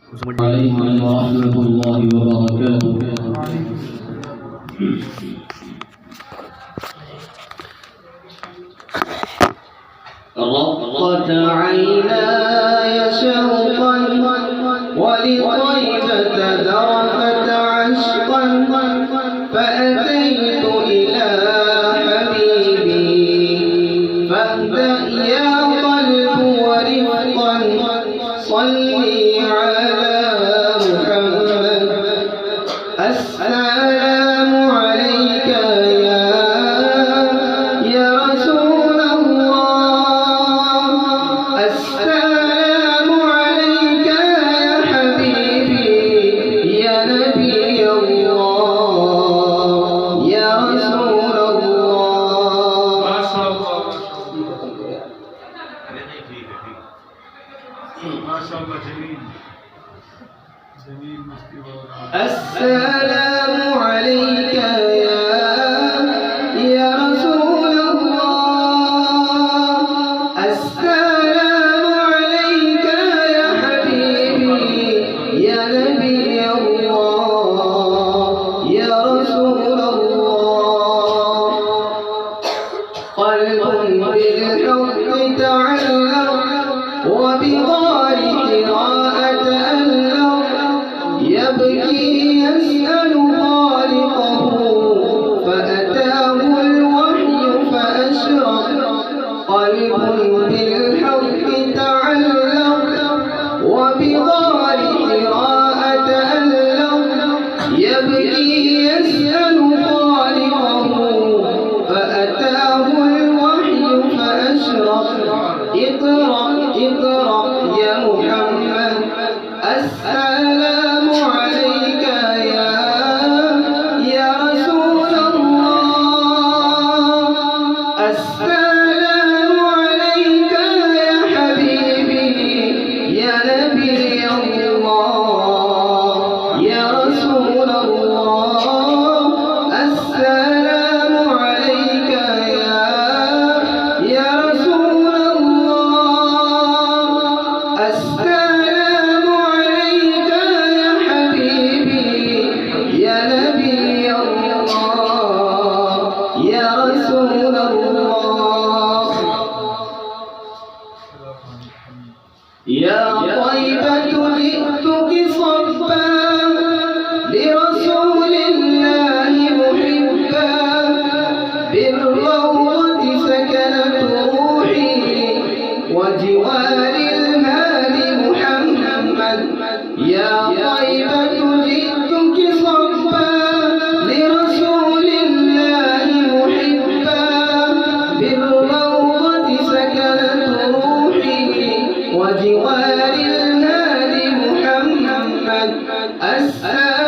عليكم ورحمة الله وبركاته. رقت عيناي شوقا ولطيبة ذرفت عشقا فأتيت إلى حبيبي فاهدأ يا قلب ورفقا صلي على محمد. السلام عليك يا رسول الله، السلام عليك يا حبيبي يا نبي الله يا رسول الله. ما شاء الله ما شاء الله جميل جميل. السلام عليك يا رسول الله، السلام عليك يا حبيبي يا نبي الله يا رسول الله. قلب بالحب تعلق وبغار قراءة ألق يبكي يسأل خالقه فأتاه الوحي فأشرق. قلب بالحق تعلق وبغار قراءة ألق يبكي يسأل خالقه فأتاه الوحي فأشرق. اقرأ اقرأ يا محمد. السلام عليك يا رسول الله، السلام عليك يا حبيبي يا نبي الله يا رسول الله. السلام عليك يا رسول الله، السلام عليك يا حبيبي يا نبي الله يا رسول الله. يا طيبة جئتك صبا لرسول الله محبا بالروضة سكنت روحي وجوار الهادي محمد. يا طيبة جئتك صبا لرسول الله محبا بالروضة سكنت روحي وجوار الهادي محمد. السلام